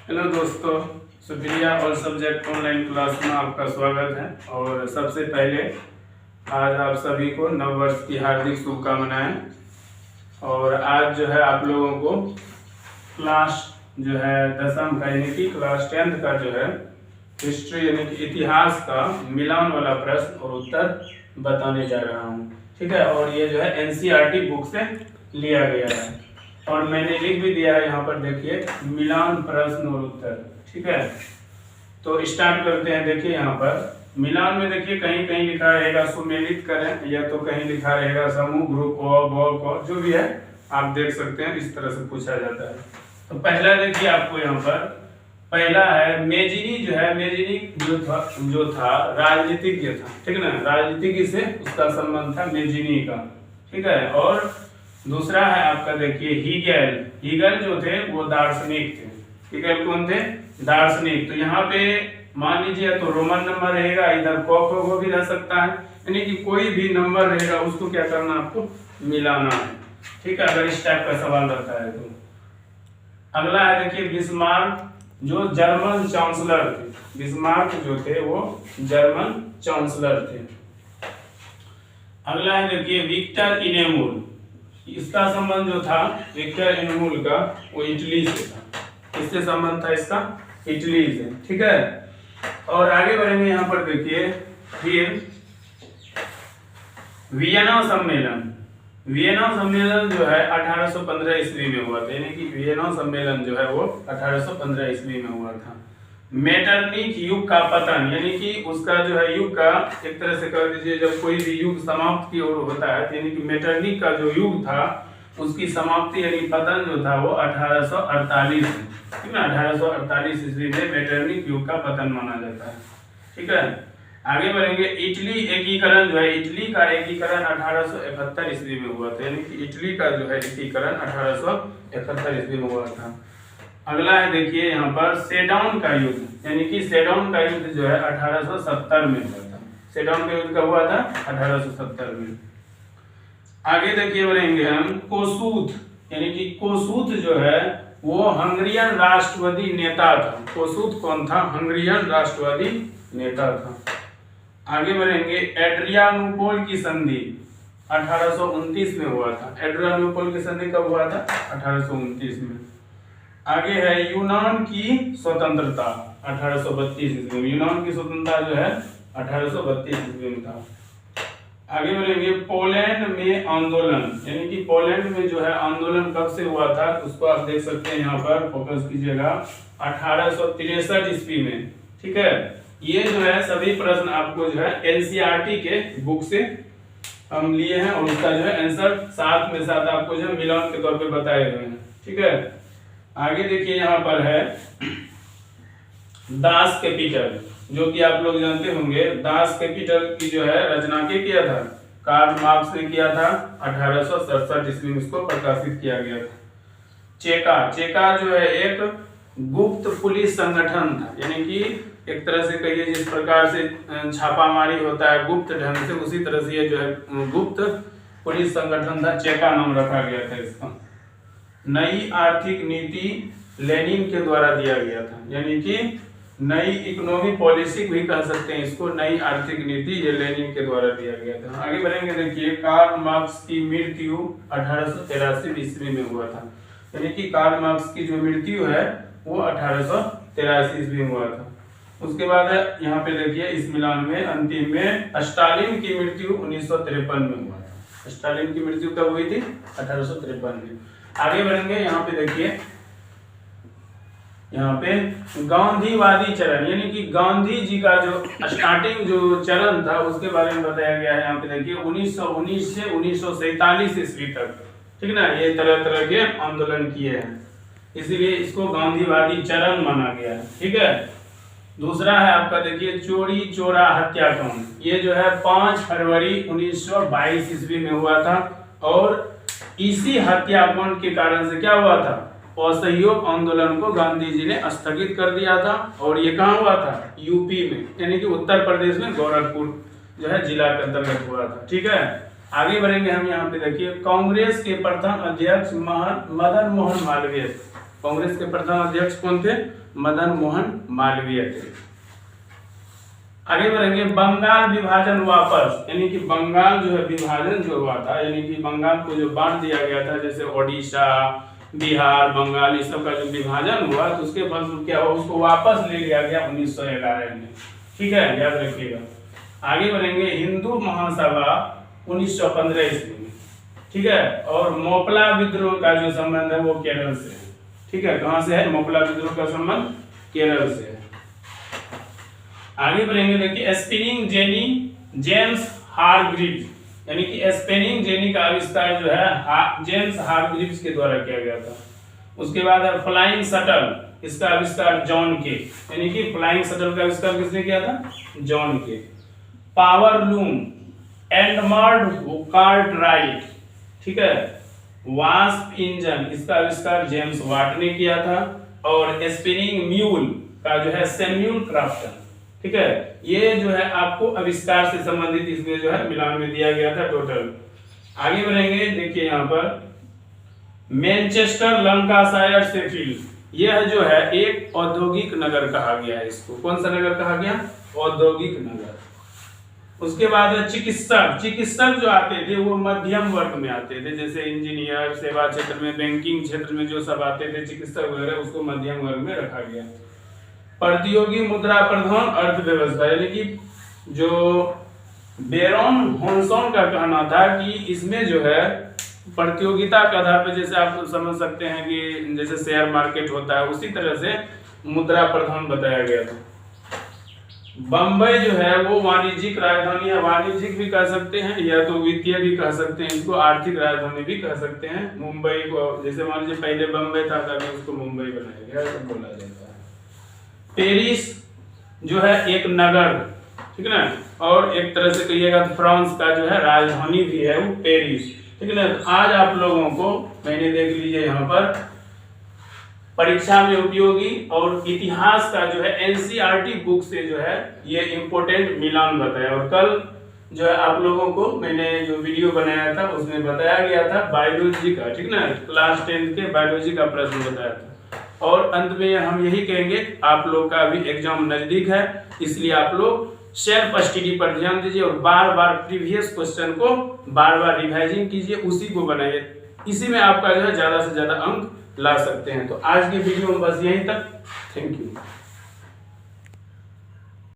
Hello दोस्तों, शुक्रिया। और सब्जेक्ट ऑनलाइन क्लास में आपका स्वागत है। और सबसे पहले आज आप सभी को नव वर्ष की हार्दिक शुभकामनाएं। और आज जो है आप लोगों को क्लास जो है 10वीं का यानी कि क्लास 10th का जो है हिस्ट्री यानी कि इतिहास का मिलान वाला प्रश्न और उत्तर बताने जा रहा हूँ। ठीक है। और ये जो है NCERT बुक से लिया गया है और मैंने लिख भी दिया है यहाँ पर, देखिए, मिलान प्रश्न और उत्तर। ठीक है, तो स्टार्ट करते हैं। देखिए यहाँ पर मिलान में देखिए कहीं कहीं लिखा रहेगा सुमेलित करें, या तो कहीं लिखा रहेगा समूह, ग्रुप व जो भी है आप देख सकते हैं। इस तरह से पूछा जाता है। तो पहला देखिए आपको यहाँ पर पहला है मेजिनी जो है, मेजिनी जो था राजनीतिज्ञ था। ठीक है ना, राजनीतिज्ञ से उसका संबंध था मेजिनी का। ठीक है। और दूसरा है आपका देखिए हीगेल। हीगेल जो थे वो दार्शनिक थे। हीगेल कौन थे? दार्शनिक। तो यहाँ पे मान लीजिए तो रोमन नंबर रहेगा, इधर को भी रह सकता है, यानी कि कोई भी नंबर रहेगा उसको क्या करना, आपको मिलाना है। ठीक है, अगर इस टाइप का सवाल रहता है तो। अगला है देखिए बिस्मार्क जो जर्मन चांसलर थे। बिस्मार्क जो थे वो जर्मन चांसलर थे। अगला है देखिए विक्टर इनेमुल। इसका संबंध जो था विक्टर इनेमुल का वो इटली से था। किससे संबंध था इसका? इटली से। ठीक है। और आगे बढ़ेंगे यहाँ पर देखिए फिर वियना सम्मेलन। वियना सम्मेलन जो है 1815 ईस्वी में हुआ था, यानी कि वियना सम्मेलन जो है वो 1815 ईस्वी में हुआ था। मेटरनिक युग का पतन, यानी कि उसका जो है युग का एक तरह से कर दीजिए, जब कोई भी युग समाप्त की ओर होता है, यानी कि मेटरनिक का जो युग था उसकी समाप्ति यानी पतन जो था वो 1848 में। ठीक है, 1848 ईस्वी में मेटरनिक युग का पतन माना जाता है। ठीक है। आगे बढ़ेंगे इटली एकीकरण जो है, इटली का एकीकरण 1871 ईस्वी में हुआ था, यानी कि इटली का जो है एकीकरण 1871 ईस्वी में हुआ था। अगला है देखिए यहाँ पर सेडाउन का युद्ध, यानी कि सेडाउन का युद्ध जो है 1870 में हुआ था। सेडाउन का युद्ध कब हुआ था? 1870 में। आगे देखिए बढ़ेंगे हम कोसूथ, यानी कि कोसूथ जो है वो हंगरियन राष्ट्रवादी नेता था। कोसूथ कौन था? हंगरियन राष्ट्रवादी नेता था। आगे बढ़ेंगे एड्रियानोपोल की संधि 1829 में हुआ था। एड्रियानोपोल की संधि कब हुआ था? 1829 में। आगे है यूनान की स्वतंत्रता 1832 ईस्वी में। यूनान की स्वतंत्रता जो है 1832 ईस्वी में था। आगे बढ़ेंगे पोलैंड में आंदोलन, यानी कि पोलैंड में जो है आंदोलन कब से हुआ था उसको आप देख सकते हैं। यहाँ पर फोकस कीजिएगा 1863 ईस्वी में। ठीक है। ये जो है सभी प्रश्न आपको जो है NCERT के बुक से हम लिए हैं और उसका जो है आंसर साथ में साथ आपको जो है मिलान के तौर पे बताए हुए हैं। ठीक है। आगे देखिए यहाँ पर है दास कैपिटल, जो कि आप लोग जानते होंगे। दास कैपिटल की जो है रचना किया था कार्ल मार्क्स ने किया था। 1867 ईस्वी में इसको प्रकाशित किया गया था। चेका, चेका जो है एक गुप्त पुलिस संगठन था, यानी कि एक तरह से कहिए जिस प्रकार से छापामारी होता है गुप्त ढंग से, उसी तरह से ये जो है गुप्त पुलिस संगठन था। चेका नाम रखा गया था इसका। नई आर्थिक नीति लेनिन के द्वारा दिया गया था, यानी कि नई इकोनॉमिक पॉलिसी भी कह सकते हैं इसको। नई आर्थिक नीति ये लेनिन के द्वारा दिया गया था। आगे बढ़ेंगे देखिए कार्ल मार्क्स की मृत्यु 1883 ईस्वी में हुआ था, यानी कि कार्ल मार्क्स की जो मृत्यु है वो 1883 ईस्वी में हुआ था। उसके बाद यहाँ पे देखिए इस मिलान में अंतिम में स्टालिन की मृत्यु 1953 में हुआ था। स्टालिन की मृत्यु कब हुई थी? 1853 में। आगे बढ़ेंगे यहाँ पे देखिए, यहाँ पे गांधीवादी चरण, यानी कि गांधी जी का जो स्टार्टिंग जो चरण था उसके बारे में बताया गया है। यहाँ पे देखिए 1919 से 1947 ईस्वी तक, ठीक ना, ये तरह तरह के आंदोलन किए हैं, इसीलिए इसको गांधीवादी चरण माना गया है। ठीक है। दूसरा है आपका देखिए चोरी चोरा हत्याकांड। ये जो है 5 फरवरी 1922 ईस्वी में हुआ था और इसी हत्याकांड के कारण से क्या हुआ था? असहयोग आंदोलन को गांधी जी ने स्थगित कर दिया था। और ये कहाँ हुआ था? यूपी में, यानी कि उत्तर प्रदेश में गोरखपुर जो है जिला के अंतर्गत हुआ था। ठीक है। आगे बढ़ेंगे हम यहाँ पे देखिए कांग्रेस के प्रथम अध्यक्ष मदन मोहन मालवीय। कांग्रेस के प्रथम अध्यक्ष कौन थे? मदन मोहन मालवीय थे। आगे बढ़ेंगे, बंगाल विभाजन वापस, यानी कि बंगाल जो है विभाजन जो हुआ था, यानी कि बंगाल को जो बांट दिया गया था, जैसे ओडिशा, बिहार, बंगाल, इस सब का जो विभाजन हुआ तो उसके फलस्वरूप क्या हुआ, उसको वापस ले लिया गया 1911 में। ठीक है, याद रखिएगा। आगे बढ़ेंगे, हिंदू महासभा 1915 ईस्वी में। ठीक है, और मोपला विद्रोह का जो संबंध है वो केरल से है। ठीक है, कहां से है? मोपला विद्रोह का संबंध केरल से है। आगे बढ़ेंगे, देखिए स्पिनिंग जेनी जेम्स हारग्रीव्स, यानी कि स्पिनिंग जेनी का आविष्कार जो है जेम्स हारग्रीव्स के द्वारा किया गया था। उसके बाद है फ्लाइंग शटल, इसका आविष्कार जॉन के, यानी कि फ्लाइंग शटल का आविष्कार किसने किया था? जॉन के। पावर लूम एडमंड कार्टराइट, ठीक है। वास्प इंजन, इसका आविष्कार जेम्स वाट ने किया था। और स्पिनिंग म्यूल का जो है सैमुअल क्रॉम्पटन। ठीक है, ये जो है आपको आविष्कार से संबंधित इसमें जो है मिलान में दिया गया था टोटल। आगे बढ़ेंगे, देखिए यहाँ पर मैनचेस्टर, लंकाशायर, शेफील्ड, यह जो है एक औद्योगिक नगर कहा गया है। इसको कौन सा नगर कहा गया? औद्योगिक नगर। उसके बाद चिकित्सक जो आते थे वो मध्यम वर्ग में आते थे, जैसे इंजीनियर, सेवा क्षेत्र में, बैंकिंग क्षेत्र में जो सब आते थे चिकित्सक वगैरह, उसको मध्यम वर्ग में रखा गया। प्रतियोगी मुद्रा प्रधान अर्थव्यवस्था, यानी कि जो बेरन हॉनसन का कहना था कि इसमें जो है प्रतियोगिता के आधार पर, जैसे आप समझ सकते हैं कि जैसे शेयर मार्केट होता है, उसी तरह से मुद्रा प्रधान बताया गया था। बम्बई जो है वो वाणिज्यिक राजधानी है, वाणिज्यिक भी कह सकते हैं या तो वित्तीय भी कह सकते हैं, इसको आर्थिक राजधानी भी कह सकते हैं। मुंबई को जैसे मान लीजिए पहले बम्बई था, तभी उसको मुंबई बनाया गया, ऐसा बोला जाता है। पेरिस जो है एक नगर, ठीक है ना, और एक तरह से कहिएगा फ्रांस का जो है राजधानी भी है वो पेरिस। ठीक है ना। आज आप लोगों को मैंने देख लीजिए यहाँ पर परीक्षा में उपयोगी और इतिहास का जो है एनसीईआरटी बुक से जो है ये इम्पोर्टेंट मिलान बताया। और कल जो है आप लोगों को मैंने जो वीडियो बनाया था उसमें बताया गया था बायोलॉजी का, ठीक ना, क्लास 10 के बायोलॉजी का प्रश्न बताया था। और अंत में हम यही कहेंगे, आप लोग का अभी एग्जाम नजदीक है, इसलिए आप लोग सेल्फ स्टडी पर ध्यान दीजिए और बार बार प्रीवियस क्वेश्चन को बार बार रिवाइजिंग कीजिए, उसी को बनाइए। इसी में आपका जो है ज्यादा से ज्यादा अंक ला सकते हैं। तो आज की वीडियो में बस यहीं तक। Thank you.